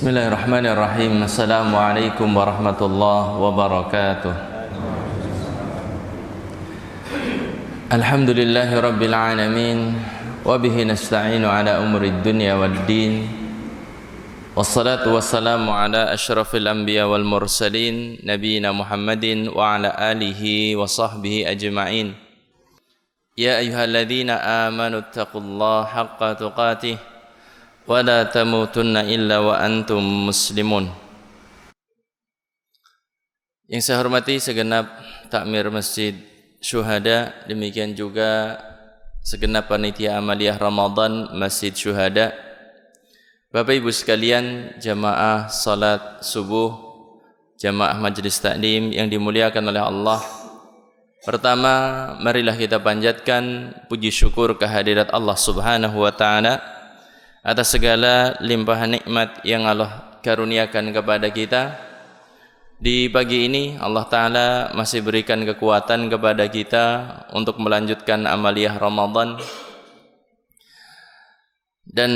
Bismillahirrahmanirrahim. Assalamualaikum warahmatullahi wabarakatuh. Alhamdulillahi rabbil alamin, wa bihi nasta'inu ala umurid dunya waddin. Wassalatu wassalamu ala asyrafil anbiya wal mursalin, nabiyina Muhammadin wa ala alihi wa sahbihi ajma'in. Ya ayyuhalladzina amanu taqullaha haqqa tuqatih wa la tamutunna illa wa antum muslimun. Yang saya hormati segenap takmir Masjid Syuhada, demikian juga segenap panitia amaliyah Ramadan Masjid Syuhada, Bapak Ibu sekalian, jamaah salat subuh, jamaah majelis taklim yang dimuliakan oleh Allah. Pertama, marilah kita panjatkan puji syukur kehadirat Allah Subhanahu wa taala atas segala limpahan nikmat yang Allah karuniakan kepada kita. Di pagi ini Allah Ta'ala masih berikan kekuatan kepada kita untuk melanjutkan amaliyah Ramadan, dan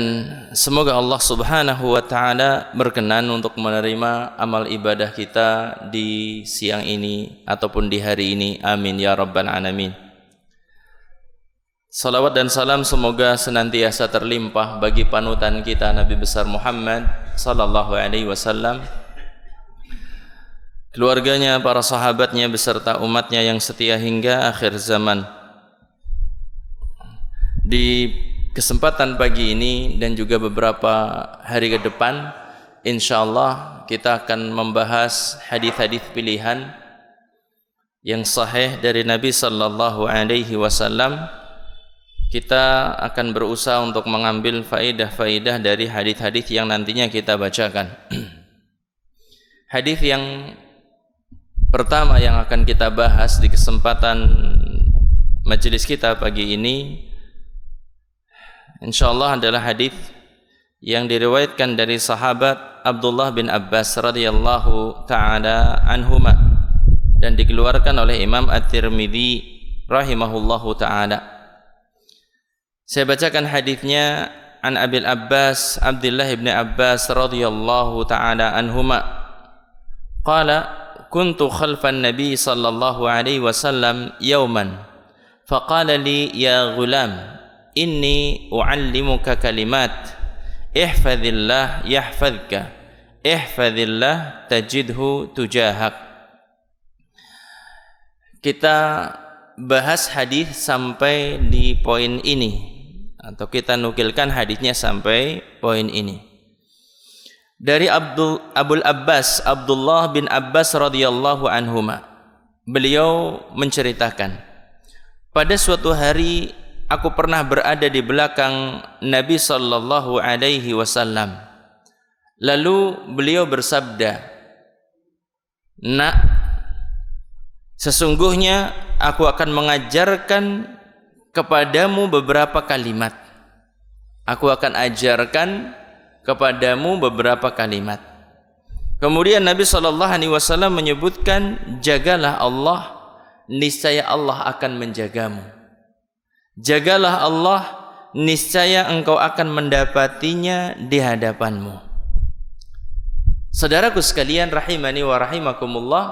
semoga Allah Subhanahu wa Ta'ala berkenan untuk menerima amal ibadah kita di siang ini ataupun di hari ini. Amin ya rabbal alamin. Salawat dan salam semoga senantiasa terlimpah bagi panutan kita Nabi besar Muhammad sallallahu alaihi wasallam, keluarganya, para sahabatnya beserta umatnya yang setia hingga akhir zaman. Di kesempatan pagi ini dan juga beberapa hari ke depan, insyaallah kita akan membahas hadis-hadis pilihan yang sahih dari Nabi sallallahu alaihi wasallam. Kita akan berusaha untuk mengambil faidah-faidah dari hadis-hadis yang nantinya kita bacakan. Hadis yang pertama yang akan kita bahas di kesempatan majelis kita pagi ini, insyaallah adalah hadis yang diriwayatkan dari sahabat Abdullah bin Abbas radhiyallahu taala anhuma dan dikeluarkan oleh Imam At-Tirmidzi rahimahullahu taala. Saya bacakan hadisnya. An Abil Abbas Abdullah bin Abbas radhiyallahu taala anhuma qala kuntu khalfan nabi sallallahu alaihi wasallam yawman faqala li ya ghulam inni uallimuka kalimat ihfazillah yahfazka ihfazillah tajidhu tujahak. Kita bahas hadis sampai di poin ini, atau kita nukilkan hadisnya sampai poin ini. Dari Abul Abbas Abdullah bin Abbas radhiyallahu anhuma, beliau menceritakan, pada suatu hari aku pernah berada di belakang Nabi sallallahu alaihi wasallam. Lalu beliau bersabda, "Nak, sesungguhnya aku akan mengajarkan kepadamu beberapa kalimat. Aku akan ajarkan kepadamu beberapa kalimat." Kemudian Nabi SAW menyebutkan, jagalah Allah, niscaya Allah akan menjagamu. Jagalah Allah, niscaya engkau akan mendapatinya di hadapanmu. Saudaraku sekalian rahimani wa rahimakumullah,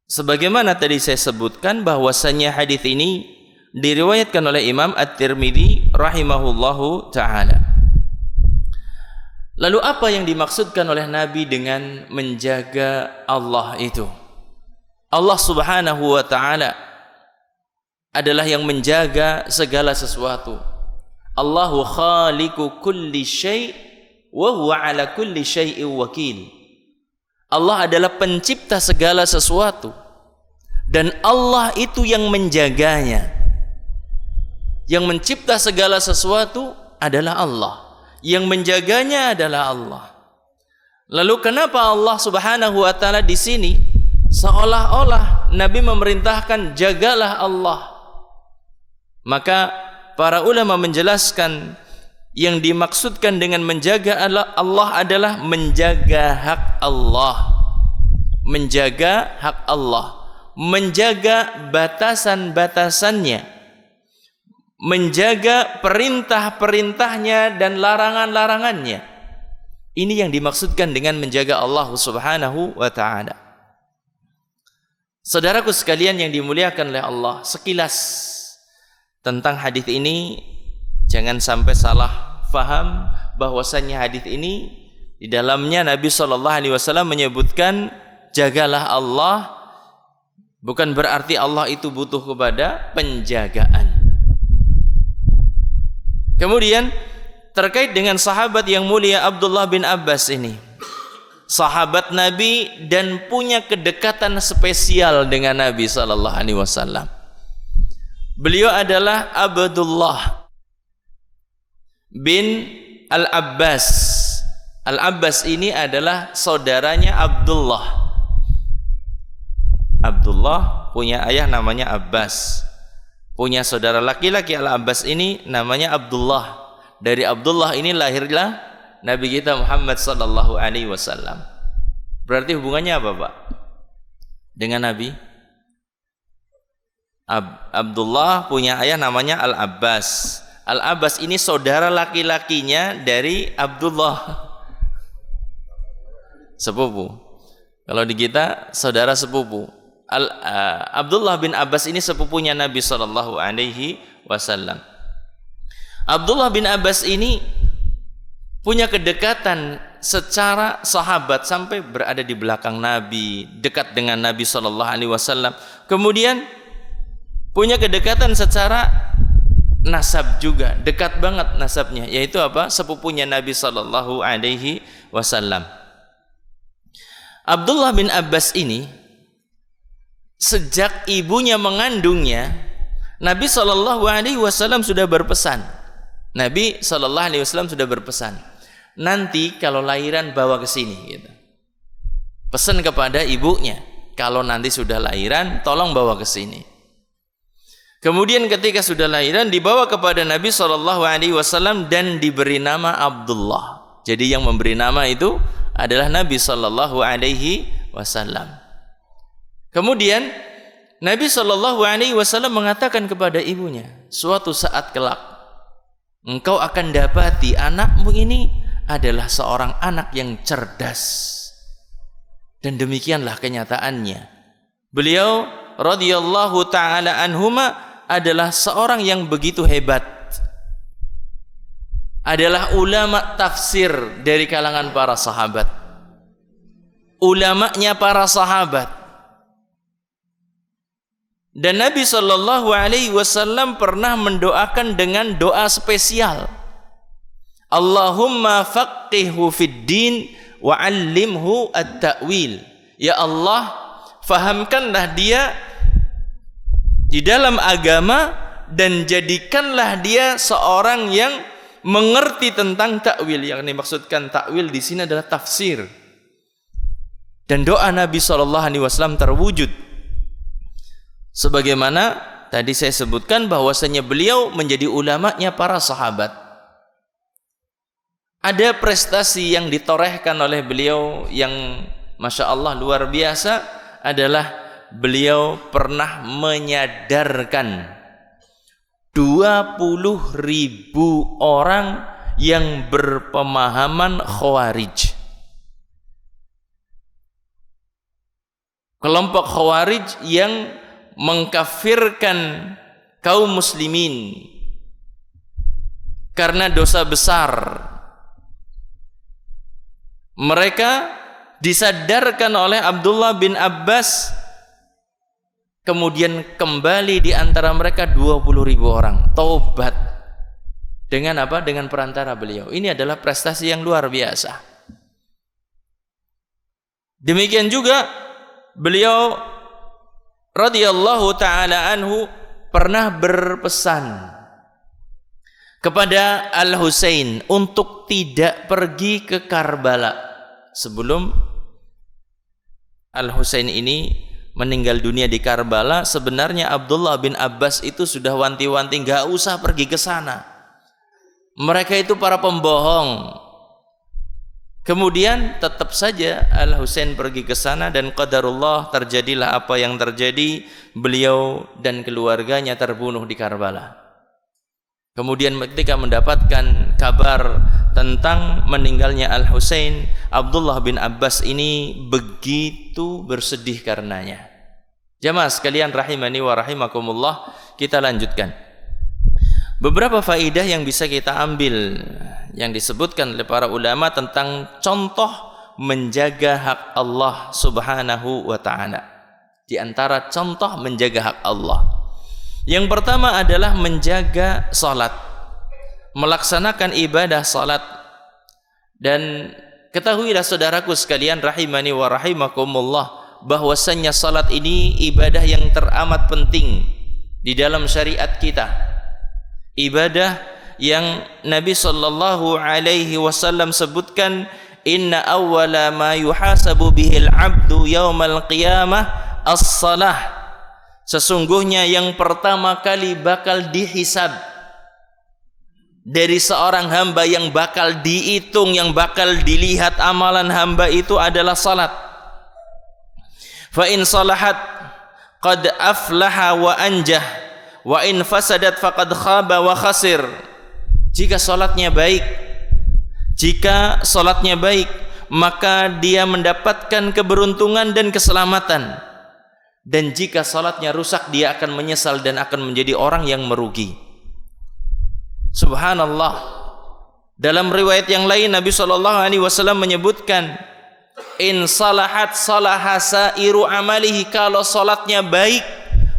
sebagaimana tadi saya sebutkan bahwasanya hadis ini diriwayatkan oleh Imam At-Tirmidzi rahimahullahu ta'ala. Lalu apa yang dimaksudkan oleh Nabi dengan menjaga Allah itu? Allah Subhanahu wa ta'ala adalah yang menjaga segala sesuatu. Allahu khaliqu kulli syai' wa huwa ala kulli syai'in wakil. Allah adalah pencipta segala sesuatu, dan Allah itu yang menjaganya. Yang mencipta segala sesuatu adalah Allah, yang menjaganya adalah Allah. Lalu kenapa Allah Subhanahu wa taala di sini seolah-olah Nabi memerintahkan jagalah Allah? Maka para ulama menjelaskan yang dimaksudkan dengan menjaga Allah adalah menjaga hak Allah. Menjaga hak Allah, menjaga batasan-batasannya, menjaga perintah-perintahnya dan larangan-larangannya. Ini yang dimaksudkan dengan menjaga Allah Subhanahu wa ta'ala. Saudaraku sekalian yang dimuliakan oleh Allah, sekilas tentang hadis ini, jangan sampai salah faham bahwasanya hadis ini di dalamnya Nabi SAW menyebutkan jagalah Allah, bukan berarti Allah itu butuh kepada penjagaan. Kemudian terkait dengan sahabat yang mulia Abdullah bin Abbas ini, sahabat Nabi dan punya kedekatan spesial dengan Nabi SAW. Beliau adalah Abdullah bin Al-Abbas. Al-Abbas ini adalah saudaranya Abdullah. Abdullah punya ayah namanya Abbas, punya saudara laki-laki Al-Abbas ini namanya Abdullah. Dari Abdullah ini lahirlah Nabi kita Muhammad sallallahu alaihi wasallam. Berarti hubungannya apa, Pak? Dengan Nabi? Abdullah punya ayah namanya Al-Abbas. Al-Abbas ini saudara laki-lakinya dari Abdullah, sepupu. Kalau di kita saudara sepupu. Abdullah bin Abbas ini sepupunya Nabi sallallahu alaihi wasallam. Abdullah bin Abbas ini punya kedekatan secara sahabat sampai berada di belakang Nabi, dekat dengan Nabi SAW. Kemudian punya kedekatan secara nasab juga, dekat banget nasabnya, yaitu apa? Sepupunya Nabi SAW. Abdullah bin Abbas ini sejak ibunya mengandungnya, Nabi SAW sudah berpesan. Nabi SAW sudah berpesan, nanti kalau lahiran bawa ke sini gitu. Pesan kepada ibunya, kalau nanti sudah lahiran tolong bawa ke sini. Kemudian ketika sudah lahiran dibawa kepada Nabi SAW dan diberi nama Abdullah. Jadi yang memberi nama itu adalah Nabi SAW. Kemudian Nabi SAW mengatakan kepada ibunya, suatu saat kelak engkau akan dapati anakmu ini adalah seorang anak yang cerdas. Dan demikianlah kenyataannya. Beliau radhiyallahu ta'ala anhuma adalah seorang yang begitu hebat. Adalah ulama tafsir dari kalangan para sahabat. Ulamanya para sahabat. Dan Nabi SAW pernah mendoakan dengan doa spesial. Allahumma faqihhu fid din wa 'allimhu at-ta'wil. Ya Allah, fahamkanlah dia di dalam agama dan jadikanlah dia seorang yang mengerti tentang takwil. Yang dimaksudkan takwil di sini adalah tafsir. Dan doa Nabi SAW terwujud. Sebagaimana tadi saya sebutkan bahwasanya beliau menjadi ulamanya para sahabat. Ada prestasi yang ditorehkan oleh beliau yang Masya Allah luar biasa adalah beliau pernah menyadarkan 20.000 orang yang berpemahaman Khawarij. Kelompok Khawarij yang mengkafirkan kaum muslimin karena dosa besar. Mereka disadarkan oleh Abdullah bin Abbas, kemudian kembali di antara mereka 20.000 orang taubat. Dengan apa? Dengan perantara beliau. Ini adalah prestasi yang luar biasa. Demikian juga beliau radhiyallahu ta'ala anhu pernah berpesan kepada Al-Husain untuk tidak pergi ke Karbala. Sebelum Al-Husain ini meninggal dunia di Karbala, sebenarnya Abdullah bin Abbas itu sudah wanti-wanti nggak usah pergi ke sana. Mereka itu para pembohong. Kemudian tetap saja Al-Husain pergi ke sana dan qadarullah terjadilah apa yang terjadi. Beliau dan keluarganya terbunuh di Karbala. Kemudian ketika mendapatkan kabar tentang meninggalnya Al-Husain, Abdullah bin Abbas ini begitu bersedih karenanya. Jamaah sekalian rahimani wa rahimakumullah, kita lanjutkan. Beberapa faidah yang bisa kita ambil yang disebutkan oleh para ulama tentang contoh menjaga hak Allah Subhanahu wa taala. Di antara contoh menjaga hak Allah, yang pertama adalah menjaga salat, melaksanakan ibadah salat. Dan ketahuilah saudaraku sekalian rahimani wa rahimakumullah, bahwasannya salat ini ibadah yang teramat penting di dalam syariat kita. Ibadah yang Nabi sallallahu alaihi wasallam sebutkan, inna awwala ma yuhasabu bihil abdu yaumal qiyamah as-salah. Sesungguhnya yang pertama kali bakal dihisab dari seorang hamba, yang bakal dihitung, yang bakal dilihat amalan hamba itu adalah salat. Fa in salahat qad aflaha wa anjah, wa in fasadat faqad khaba wa khasir. Jika salatnya baik, maka dia mendapatkan keberuntungan dan keselamatan. Dan jika salatnya rusak, dia akan menyesal dan akan menjadi orang yang merugi. Subhanallah. Dalam riwayat yang lain Nabi SAW menyebutkan, in salahat salaha sairu amalihi, kalau salatnya baik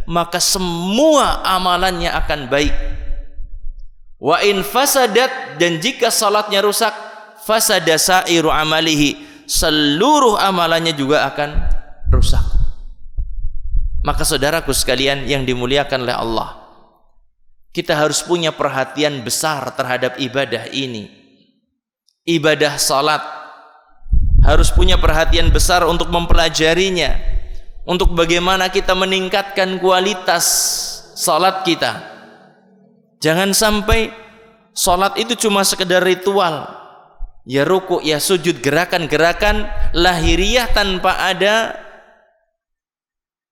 maka semua amalannya akan baik. Wa in fasadat, dan jika salatnya rusak, fasada sairu amalihi, seluruh amalannya juga akan rusak. Maka saudaraku sekalian yang dimuliakan oleh Allah, kita harus punya perhatian besar terhadap ibadah ini. Ibadah salat harus punya perhatian besar untuk mempelajarinya, untuk bagaimana kita meningkatkan kualitas salat kita. Jangan sampai salat itu cuma sekedar ritual, ya ruku, ya sujud, gerakan-gerakan lahiriah tanpa ada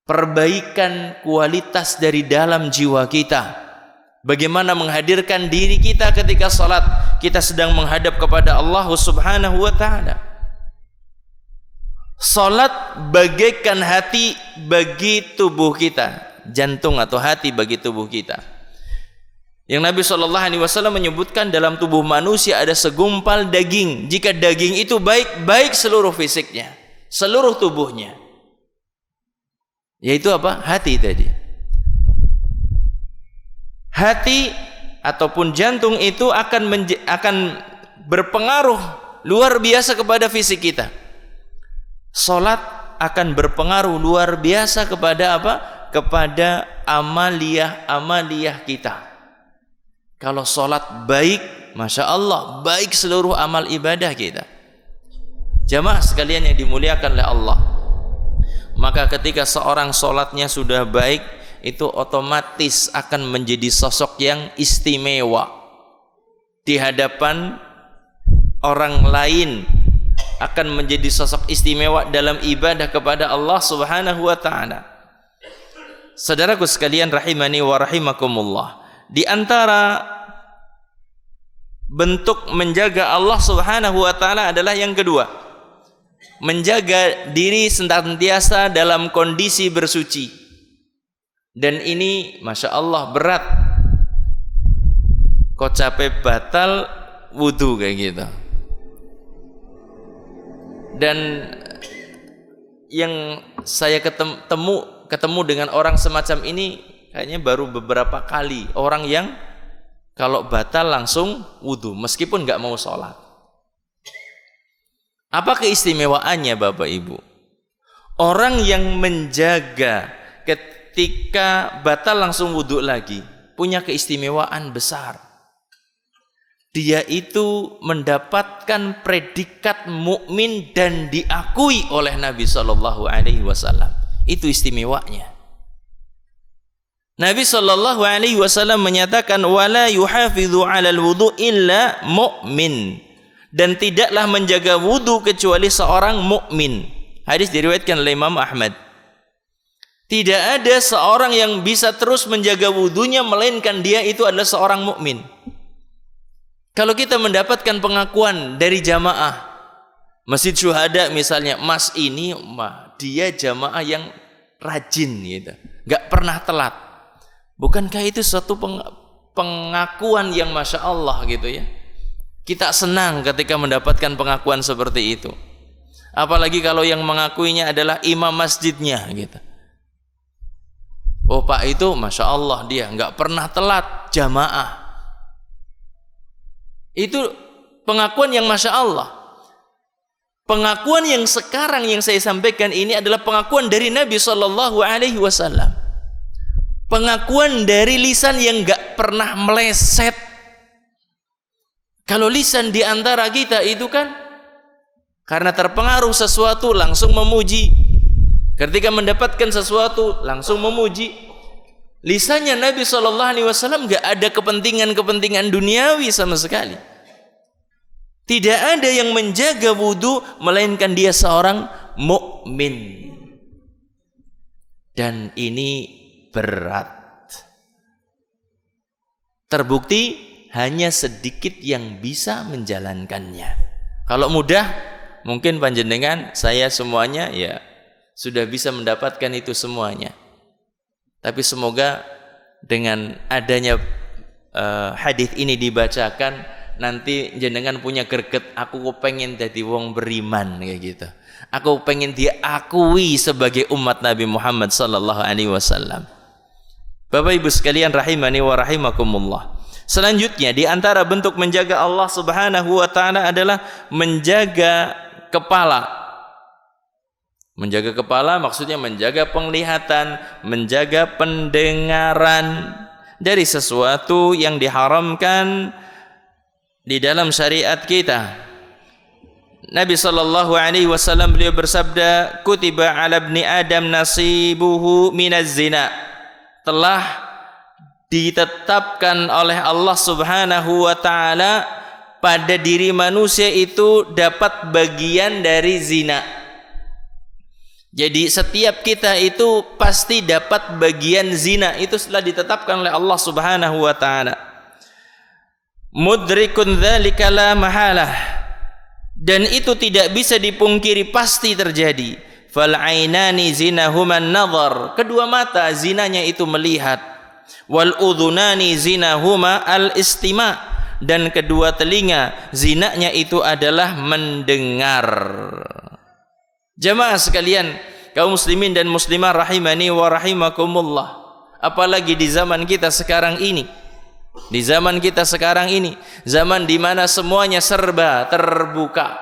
perbaikan kualitas dari dalam jiwa kita. Bagaimana menghadirkan diri kita ketika salat, kita sedang menghadap kepada Allah Subhanahu wa taala. Salat bagaikan hati bagi tubuh kita, jantung atau hati bagi tubuh kita. Yang Nabi SAW menyebutkan dalam tubuh manusia ada segumpal daging. Jika daging itu baik, baik seluruh fisiknya, seluruh tubuhnya. Yaitu apa? Hati tadi. Hati ataupun jantung itu akan berpengaruh luar biasa kepada fisik kita. Salat akan berpengaruh luar biasa kepada apa? Kepada amaliyah kita. Kalau salat baik, Masya Allah, baik seluruh amal ibadah kita. Jamaah sekalian yang dimuliakan oleh Allah, maka ketika seorang salatnya sudah baik, itu otomatis akan menjadi sosok yang istimewa di hadapan orang lain, akan menjadi sosok istimewa dalam ibadah kepada Allah Subhanahu wa taala. Saudaraku sekalian rahimani wa rahimakumullah, di antara bentuk menjaga Allah Subhanahu wa taala adalah yang kedua, menjaga diri senantiasa dalam kondisi bersuci. Dan ini Masya Allah berat. Kok capek batal wudu kayak gitu. Dan yang saya ketemu dengan orang semacam ini kayaknya baru beberapa kali. Orang yang kalau batal langsung wudu meskipun nggak mau sholat. Apa keistimewaannya Bapak Ibu? Orang yang menjaga ketika batal langsung wudu lagi punya keistimewaan besar. Dia itu mendapatkan predikat mukmin dan diakui oleh Nabi Shallallahu Alaihi Wasallam. Itu istimewanya. Nabi Shallallahu Alaihi Wasallam menyatakan, wala yuhafidhu 'alal wudu illa mu'min, dan tidaklah menjaga wudu kecuali seorang mukmin. Hadis diriwayatkan oleh Imam Ahmad. Tidak ada seorang yang bisa terus menjaga wudunya melainkan dia itu adalah seorang mukmin. Kalau kita mendapatkan pengakuan dari jamaah Masjid Syuhada misalnya, Mas ini dia jamaah yang rajin gitu, nggak pernah telat. Bukankah itu suatu pengakuan yang Masya Allah gitu ya? Kita senang ketika mendapatkan pengakuan seperti itu. Apalagi kalau yang mengakuinya adalah imam masjidnya gitu. Oh Pak itu Masya Allah dia nggak pernah telat jamaah. Itu pengakuan yang Masya Allah. Pengakuan yang sekarang yang saya sampaikan ini adalah pengakuan dari Nabi Shallallahu Alaihi Wasallam. Pengakuan dari lisan yang nggak pernah meleset. Kalau lisan di antara kita itu kan karena terpengaruh sesuatu langsung memuji. Ketika mendapatkan sesuatu langsung memuji. Lisannya Nabi Shallallahu Alaihi Wasallam nggak ada kepentingan duniawi sama sekali. Tidak ada yang menjaga wudu melainkan dia seorang mukmin. Dan ini berat. Terbukti hanya sedikit yang bisa menjalankannya. Kalau mudah, mungkin panjenengan, saya semuanya ya sudah bisa mendapatkan itu semuanya. Tapi semoga dengan adanya hadis ini dibacakan, nanti jenengan punya greget, aku pengen jadi wong beriman kayak gitu. Aku pengen diakui sebagai umat Nabi Muhammad sallallahu alaihi wasallam. Bapak Ibu sekalian rahimani wa rahimakumullah. Selanjutnya di antara bentuk menjaga Allah Subhanahu wa taala adalah menjaga kepala. Menjaga kepala maksudnya menjaga penglihatan, menjaga pendengaran dari sesuatu yang diharamkan di dalam syariat kita. Nabi sallallahu alaihi wasallam beliau bersabda, "Kutiba 'ala ibni Adam nasibuhu minaz zina." Telah ditetapkan oleh Allah Subhanahu wa taala pada diri manusia itu dapat bagian dari zina. Jadi setiap kita itu pasti dapat bagian zina, itu telah ditetapkan oleh Allah Subhanahu wa taala. Mudrikun dzalika la mahalah, dan itu tidak bisa dipungkiri, pasti terjadi. Fal ainani zinahuma an-nazar, kedua mata zinanya itu melihat. Wal udhunani zinahuma al-istima', dan kedua telinga zinanya itu adalah mendengar. Jamaah sekalian, kaum muslimin dan muslimah rahimani wa rahimakumullah, apalagi di zaman kita sekarang ini. Di zaman kita sekarang ini, zaman di mana semuanya serba terbuka,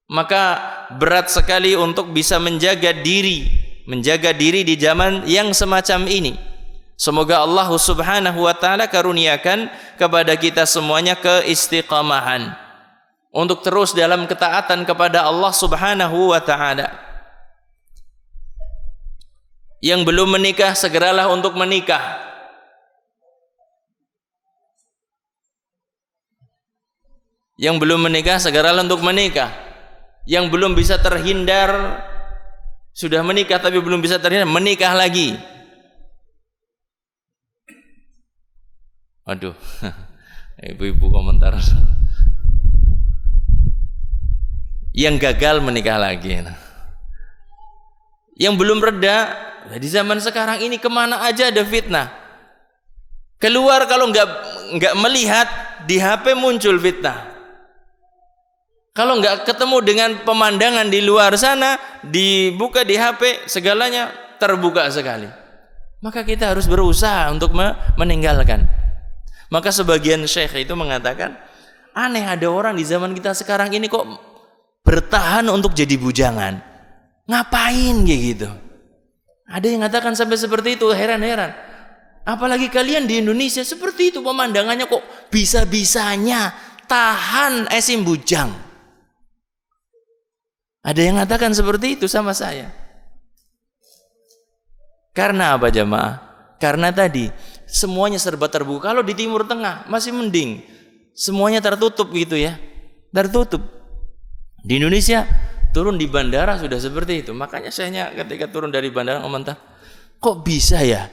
maka berat sekali untuk bisa menjaga diri di zaman yang semacam ini. Semoga Allah Subhanahu wa taala karuniakan kepada kita semuanya keistiqamahan untuk terus dalam ketaatan kepada Allah Subhanahu wa taala. Yang belum menikah segeralah untuk menikah. Yang belum menikah segeralah untuk menikah. Yang belum bisa terhindar, sudah menikah tapi belum bisa terhindar, menikah lagi. Aduh, ibu-ibu komentar. Yang gagal menikah lagi. Yang belum reda, di zaman sekarang ini kemana aja ada fitnah. Keluar kalau nggak melihat, di HP muncul fitnah. Kalau nggak ketemu dengan pemandangan di luar sana, dibuka di HP, segalanya terbuka sekali. Maka kita harus berusaha untuk meninggalkan. Maka sebagian syekh itu mengatakan, aneh ada orang di zaman kita sekarang ini kok bertahan untuk jadi bujangan. Ngapain kayak gitu? Ada yang mengatakan sampai seperti itu, heran-heran. Apalagi kalian di Indonesia seperti itu, pemandangannya kok bisa-bisanya tahan esim bujang. Ada yang mengatakan seperti itu sama saya. Karena apa jamaah? Karena tadi semuanya serba terbuka. Kalau di Timur Tengah masih mending, semuanya tertutup gitu ya, tertutup. Di Indonesia turun di bandara sudah seperti itu. Makanya saya ketika turun dari bandara komentar, kok bisa ya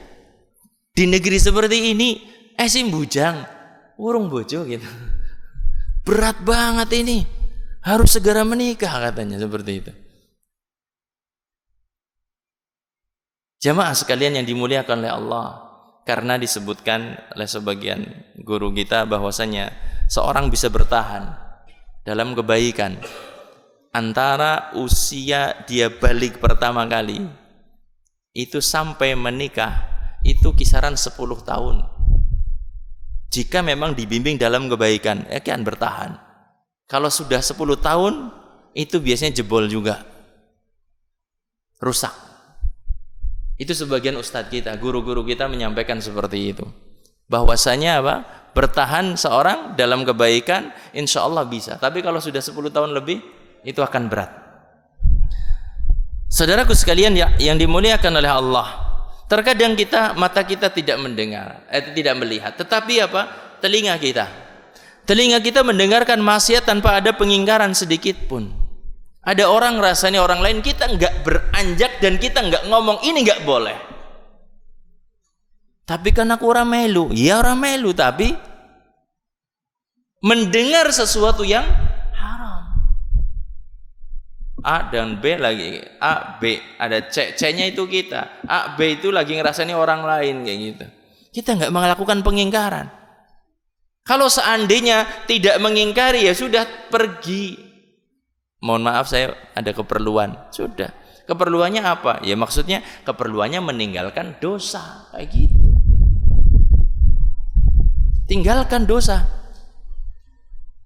di negeri seperti ini esim bujang, urung bojo gitu. Berat banget ini. Harus segera menikah katanya seperti itu. Jamaah sekalian yang dimuliakan oleh Allah, karena disebutkan oleh sebagian guru kita bahwasanya seorang bisa bertahan dalam kebaikan antara usia dia balik pertama kali itu sampai menikah itu kisaran 10 tahun. Jika memang dibimbing dalam kebaikan, akan bertahan. Kalau sudah 10 tahun itu biasanya jebol juga, rusak. Itu sebagian ustadz kita, guru-guru kita menyampaikan seperti itu. Bahwasanya apa? Bertahan seorang dalam kebaikan insya Allah bisa. Tapi kalau sudah 10 tahun lebih itu akan berat. Saudaraku sekalian yang dimuliakan oleh Allah, terkadang mata kita tidak mendengar, tidak melihat. Tetapi apa? Telinga kita mendengarkan maksiat tanpa ada pengingkaran sedikit pun. Ada orang rasanya orang lain, kita enggak beranjak dan kita enggak ngomong ini enggak boleh. Tapi kan aku orang melu, ya orang melu, tapi mendengar sesuatu yang haram. A dan B lagi, A, B, ada C-nya itu kita. A, B itu lagi ngerasani orang lain kayak gitu. Kita enggak melakukan pengingkaran. Kalau seandainya tidak mengingkari ya sudah pergi. Mohon maaf saya ada keperluan. Sudah. Keperluannya apa? Ya maksudnya keperluannya meninggalkan dosa kayak gitu. Tinggalkan dosa.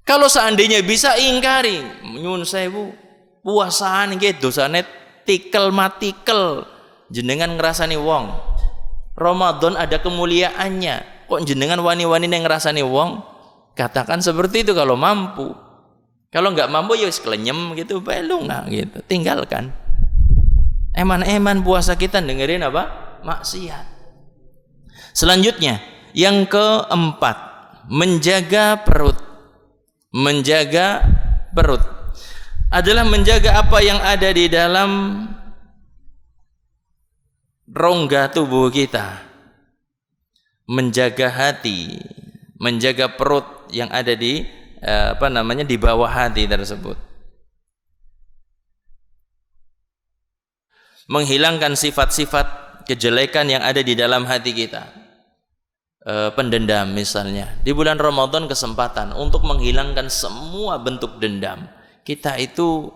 Kalau seandainya bisa ingkari, nyun sewu, puasaan gitu dosane tikel matikel. Jenengan ngerasani wong. Ramadan ada kemuliaannya. Kok jenengan wani-wani yang ngerasani wong? Katakan seperti itu kalau mampu. Kalau nggak mampu ya sekelenyem gitu, belum nggak gitu, tinggalkan. Eman-eman puasa kita dengerin apa? Maksiat. Selanjutnya, yang keempat, menjaga perut. Menjaga perut adalah menjaga apa yang ada di dalam rongga tubuh kita. Menjaga hati, menjaga perut yang ada di di bawah hati tersebut. Menghilangkan sifat-sifat kejelekan yang ada di dalam hati kita. Pendendam misalnya. Di bulan Ramadan kesempatan untuk menghilangkan semua bentuk dendam. Kita itu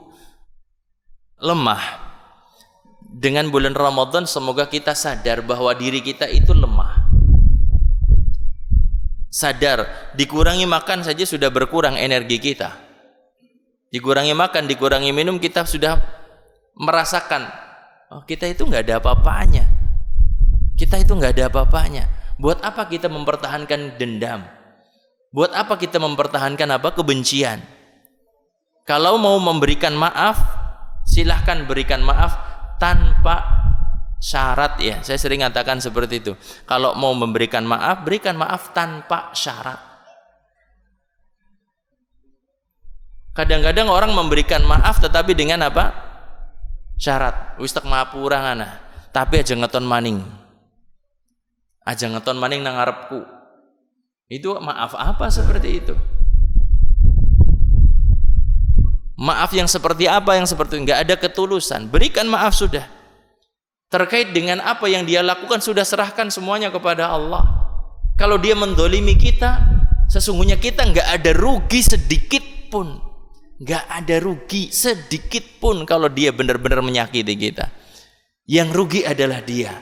lemah. Dengan bulan Ramadan semoga kita sadar bahwa diri kita itu lemah. Sadar, dikurangi makan saja sudah berkurang energi kita. Dikurangi makan, dikurangi minum, kita sudah merasakan, oh kita itu nggak ada apa-apanya. Kita itu nggak ada apa-apanya. Buat apa kita mempertahankan dendam? Buat apa kita mempertahankan kebencian? Kalau mau memberikan maaf, silahkan berikan maaf tanpa syarat ya. Saya sering katakan seperti itu. Kalau mau memberikan maaf, berikan maaf tanpa syarat. Kadang-kadang orang memberikan maaf tetapi dengan apa? Syarat. Wis tak maapura ngana, tapi aja ngeton maning. Aja ngeton maning nang ngarepku. Itu maaf apa seperti itu? Maaf yang seperti apa? Yang seperti enggak ada ketulusan. Berikan maaf sudah. Terkait dengan apa yang dia lakukan sudah serahkan semuanya kepada Allah. Kalau dia mendolimi kita, sesungguhnya kita nggak ada rugi sedikit pun, nggak ada rugi sedikit pun kalau dia benar-benar menyakiti kita. Yang rugi adalah dia.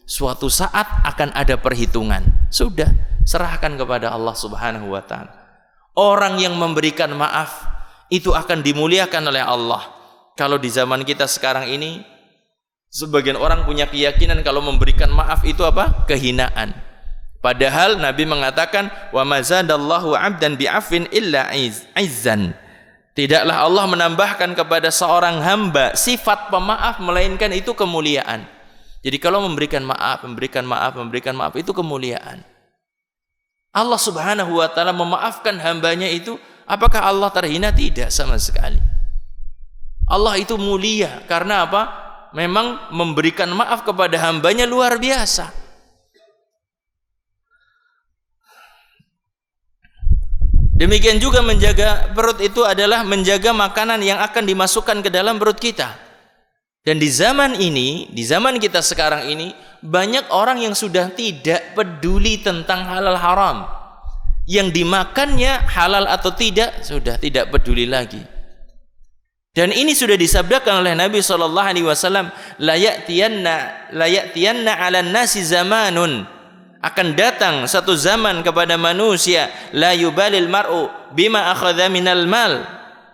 Suatu saat akan ada perhitungan. Sudah serahkan kepada Allah Subhanahu Wa Taala. Orang yang memberikan maaf itu akan dimuliakan oleh Allah. Kalau di zaman kita sekarang ini, sebagian orang punya keyakinan kalau memberikan maaf itu apa? Kehinaan. Padahal Nabi mengatakan, wa mazadallahu 'abdan bi'afwin illa izzan. Tidaklah Allah menambahkan kepada seorang hamba sifat pemaaf melainkan itu kemuliaan. Jadi kalau memberikan maaf itu kemuliaan. Allah Subhanahu wa taala memaafkan hambanya itu, apakah Allah terhina? Tidak sama sekali. Allah itu mulia karena apa? Memang memberikan maaf kepada hambanya luar biasa. Demikian juga menjaga perut itu adalah menjaga makanan yang akan dimasukkan ke dalam perut kita. Dan di zaman ini, di zaman kita sekarang ini, banyak orang yang sudah tidak peduli tentang halal haram. Yang dimakannya halal atau tidak, sudah tidak peduli lagi. Dan ini sudah disabdakan oleh Nabi SAW, la ya'tiyanna 'alan nasi zamanun, akan datang satu zaman kepada manusia, la yubalil mar'u bima akhadha minal mal,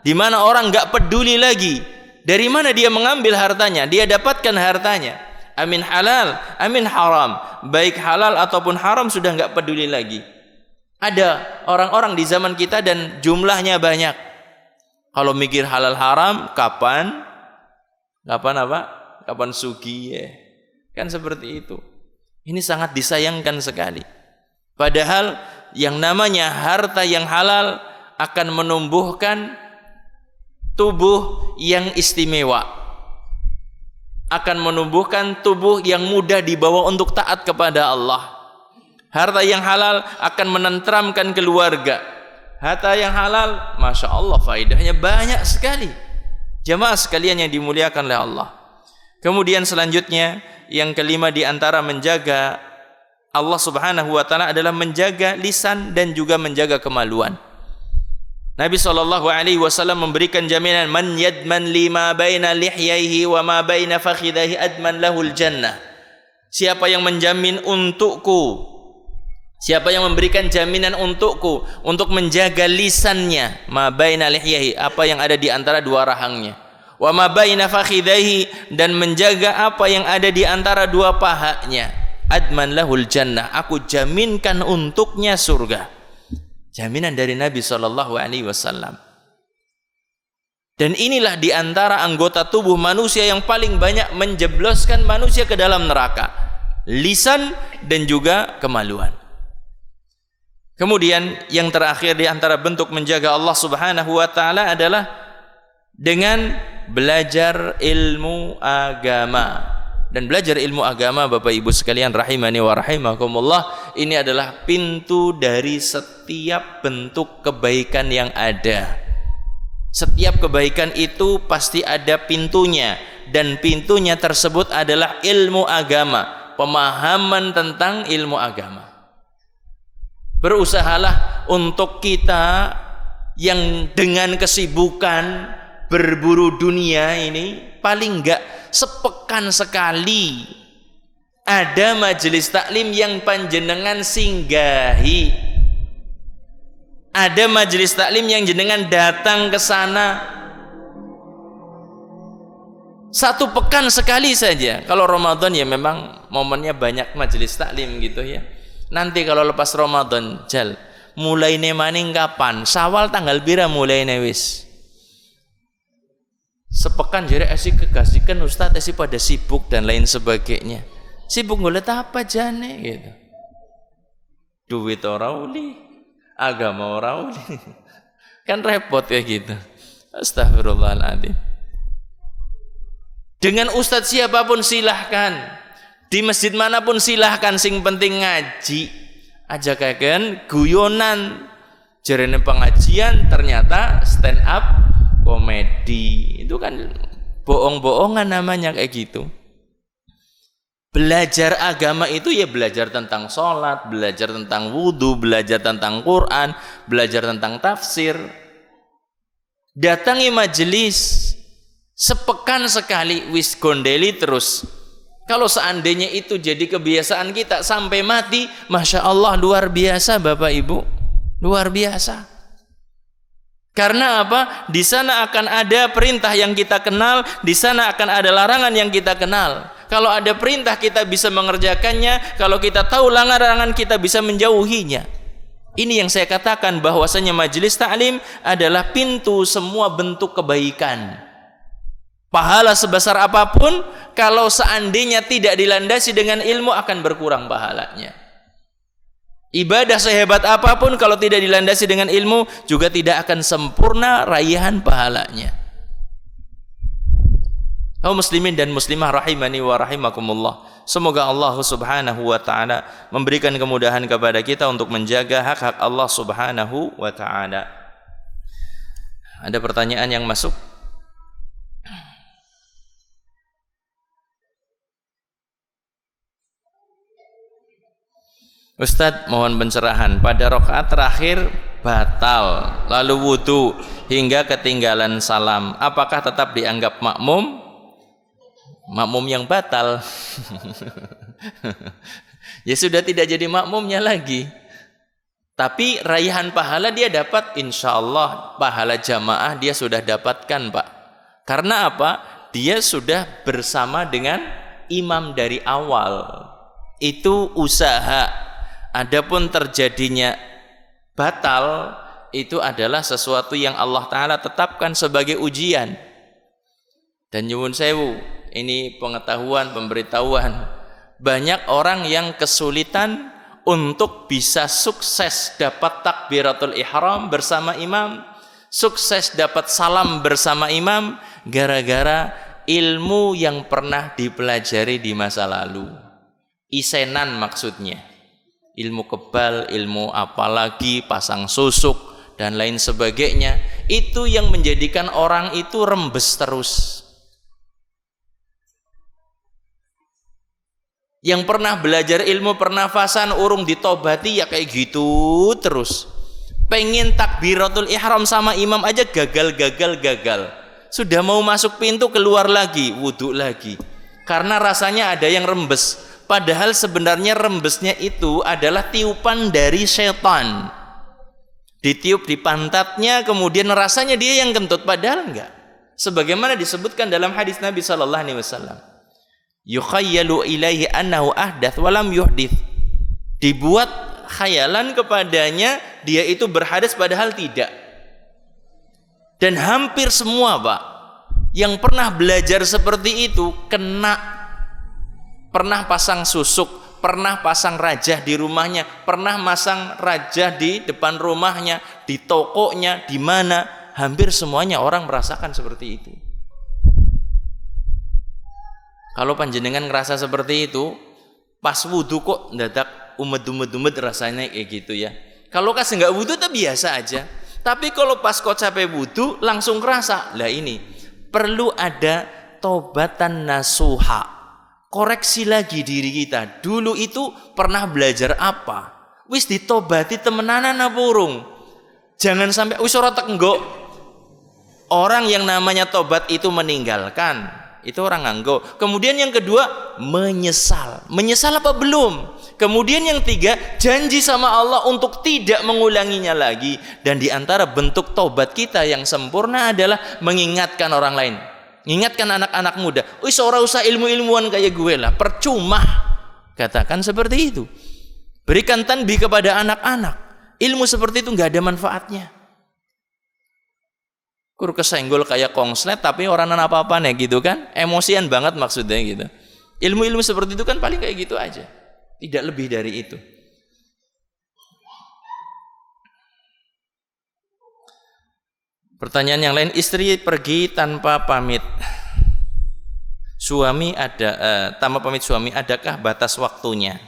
di mana orang enggak peduli lagi dari mana dia mengambil hartanya, dia dapatkan hartanya, amin halal amin haram, baik halal ataupun haram sudah enggak peduli lagi. Ada orang-orang di zaman kita dan jumlahnya banyak, kalau mikir halal haram kapan sugi ya, kan seperti itu. Ini sangat disayangkan sekali. Padahal yang namanya harta yang halal akan menumbuhkan tubuh yang istimewa, akan menumbuhkan tubuh yang mudah dibawa untuk taat kepada Allah. Harta yang halal akan menenteramkan keluarga. Harta yang halal, Masya Allah, faedahnya banyak sekali. Jamaah sekalian yang dimuliakan oleh Allah. Kemudian selanjutnya, yang kelima di antara menjaga Allah Subhanahu wa taala adalah menjaga lisan dan juga menjaga kemaluan. Nabi SAW memberikan jaminan, man yadman lima baina lihyaihi wa ma baina fakhidaihi adman lahul jannah. Siapa yang menjamin untukku, siapa yang memberikan jaminan untukku untuk menjaga lisannya, ma baina lihyaihi, apa yang ada di antara dua rahangnya, wa ma baina fakhidaihi, dan menjaga apa yang ada di antara dua pahanya, adman lahul jannah, aku jaminkan untuknya surga. Jaminan dari Nabi SAW. Dan inilah di antara anggota tubuh manusia yang paling banyak menjebloskan manusia ke dalam neraka, lisan dan juga kemaluan. Kemudian yang terakhir di antara bentuk menjaga Allah Subhanahu wa taala adalah dengan belajar ilmu agama. Dan belajar ilmu agama, Bapak Ibu sekalian rahimani wa rahimakumullah, ini adalah pintu dari setiap bentuk kebaikan yang ada. Setiap kebaikan itu pasti ada pintunya, dan pintunya tersebut adalah ilmu agama, pemahaman tentang ilmu agama. Berusahalah untuk kita yang dengan kesibukan berburu dunia ini, paling enggak sepekan sekali ada majelis taklim yang panjenengan singgahi, ada majelis taklim yang jenengan datang ke sana. Satu pekan sekali saja. Kalau Ramadan ya memang momennya banyak majelis taklim gitu ya. Nanti kalau lepas Ramadan, Jal, mulai maning kapan? Syawal tanggal pira mulai wis? Sepekan jadi asik kekasihkan Ustadz, asik pada sibuk dan lain sebagainya. Sibuk ngolet apa jane gitu. Duit ora uli, agama ora uli. Kan repot kayak gitu. Astagfirullahaladzim. Dengan ustadz siapapun silahkan, di masjid manapun silahkan, sing penting ngaji. Ajakaken guyonan, jarene pengajian ternyata stand up komedi, itu kan bohong-bohongan namanya kayak gitu. Belajar agama itu ya belajar tentang sholat, belajar tentang wudhu, belajar tentang Quran, belajar tentang tafsir. Datangi majelis sepekan sekali, wis gondeli terus. Kalau seandainya itu jadi kebiasaan kita sampai mati, Masya Allah, luar biasa Bapak Ibu, luar biasa. Karena apa? Di sana akan ada perintah yang kita kenal, di sana akan ada larangan yang kita kenal. Kalau ada perintah kita bisa mengerjakannya, kalau kita tahu larangan kita bisa menjauhinya. Ini yang saya katakan bahwasanya majelis taklim adalah pintu semua bentuk kebaikan. Pahala sebesar apapun, kalau seandainya tidak dilandasi dengan ilmu akan berkurang pahalanya. Ibadah sehebat apapun kalau tidak dilandasi dengan ilmu juga tidak akan sempurna raihan pahalanya. Kaum muslimin dan muslimah rahimani wa rahimakumullah. Semoga Allah Subhanahu wa taala memberikan kemudahan kepada kita untuk menjaga hak-hak Allah Subhanahu wa taala. Ada pertanyaan yang masuk? Ustadz, mohon pencerahan. Pada rakaat terakhir batal, lalu wudu hingga ketinggalan salam, apakah tetap dianggap makmum? Makmum yang batal. Ya sudah tidak jadi makmumnya lagi. Tapi raihan pahala dia dapat, insya Allah pahala jamaah dia sudah dapatkan, Pak. Karena apa? Dia sudah bersama dengan imam dari awal. Itu usaha. Adapun terjadinya batal, itu adalah sesuatu yang Allah Ta'ala tetapkan sebagai ujian. Dan nyuwun sewu, ini pengetahuan, pemberitahuan. Banyak orang yang kesulitan untuk bisa sukses dapat takbiratul ihram bersama imam, sukses dapat salam bersama imam, gara-gara ilmu yang pernah dipelajari di masa lalu. Isenan maksudnya. Ilmu kebal, ilmu apalagi, pasang susuk, dan lain sebagainya. Itu yang menjadikan orang itu rembes terus. Yang pernah belajar ilmu pernafasan urung ditobati ya kayak gitu terus. Pengen takbiratul ihram sama imam aja gagal. Sudah mau masuk pintu keluar lagi, wudhu lagi. Karena rasanya ada yang rembes. Padahal sebenarnya rembesnya itu adalah tiupan dari setan. Ditiup di pantatnya, kemudian rasanya dia yang kentut, padahal enggak. Sebagaimana disebutkan dalam hadis Nabi sallallahu alaihi wasallam. Yukhayyalu ilaihi annahu ahdath walam yuhdith. Dibuat khayalan kepadanya dia itu berhadas padahal tidak. Dan hampir semua, Pak, yang pernah belajar seperti itu kena. Pernah pasang susuk, pernah pasang rajah di rumahnya, pernah masang rajah di depan rumahnya, di tokonya, di mana, hampir semuanya orang merasakan seperti itu. Kalau panjenengan ngerasa seperti itu, pas wudhu kok dadak umet rasanya kayak gitu ya. Kalau kasih nggak wudhu itu biasa aja. Tapi kalau pas kok capek wudhu langsung kerasa. Lah ini perlu ada tobatan nasuha. Koreksi lagi diri kita. Dulu itu pernah belajar apa? Wis ditobati temenanan apa urung? Jangan sampai wis ora tenggok. Orang yang namanya tobat itu meninggalkan. Itu orang nganggo. Kemudian yang kedua, menyesal. Menyesal apa belum? Kemudian yang tiga, janji sama Allah untuk tidak mengulanginya lagi. Dan di antara bentuk tobat kita yang sempurna adalah mengingatkan orang lain. Ingatkan anak-anak muda, ora usah ilmu-ilmuwan kayak gue lah, percuma. Katakan seperti itu. Berikan tanbih kepada anak-anak. Ilmu seperti itu nggak ada manfaatnya. Kur kesenggol kayak kongslet tapi orang apa-apa nih gitu kan? Emosian banget maksudnya gitu. Ilmu-ilmu seperti itu kan paling kayak gitu aja. Tidak lebih dari itu. Pertanyaan yang lain, istri pergi tanpa pamit suami tanpa pamit suami, adakah batas waktunya?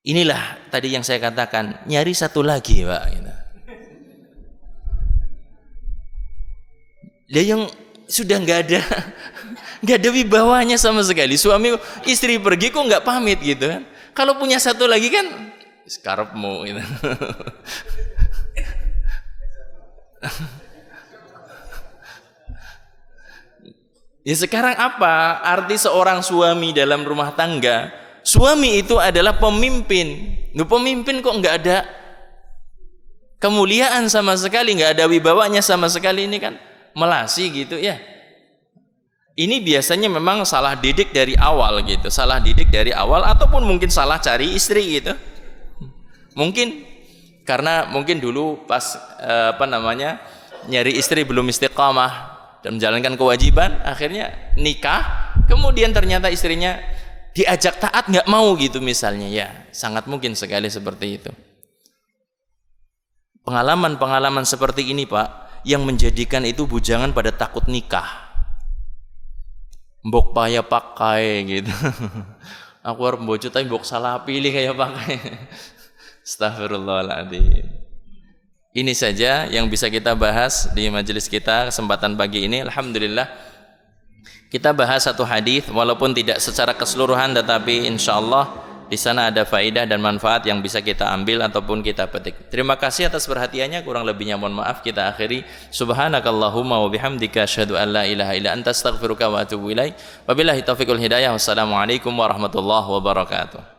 Inilah tadi yang saya katakan, nyari satu lagi, Pak. Dia yang sudah nggak ada wibawanya sama sekali. Suami istri pergi kok nggak pamit gitu kan? Kalau punya satu lagi kan, skarepmu gitu. Ya sekarang apa arti seorang suami dalam rumah tangga? Suami itu adalah pemimpin. Pemimpin kok nggak ada kemuliaan sama sekali, nggak ada wibawanya sama sekali, ini kan melasi gitu ya. Ini biasanya memang salah didik dari awal gitu, salah didik dari awal ataupun mungkin salah cari istri gitu. Mungkin karena mungkin dulu pas nyari istri belum istiqamah dan menjalankan kewajiban, akhirnya nikah, kemudian ternyata istrinya diajak taat nggak mau gitu misalnya, ya sangat mungkin sekali seperti itu. Pengalaman-pengalaman seperti ini, Pak, yang menjadikan itu bujangan pada takut nikah. mbok paya pakai gitu. Aku harus mbok tapi mbok salah pilih kayak pakai. Astagfirullahaladzim. Ini saja yang bisa kita bahas di majelis kita kesempatan pagi ini. Alhamdulillah kita bahas satu hadis walaupun tidak secara keseluruhan, tetapi insyaallah di sana ada faedah dan manfaat yang bisa kita ambil ataupun kita petik. Terima kasih atas perhatiannya, kurang lebihnya mohon maaf. Kita akhiri. Subhanakallahumma wa bihamdika asyhadu an la ilaha illa anta astaghfiruka wa atubu ilaik. Wabillahi taufiqul hidayah. Wassalamualaikum warahmatullahi wabarakatuh.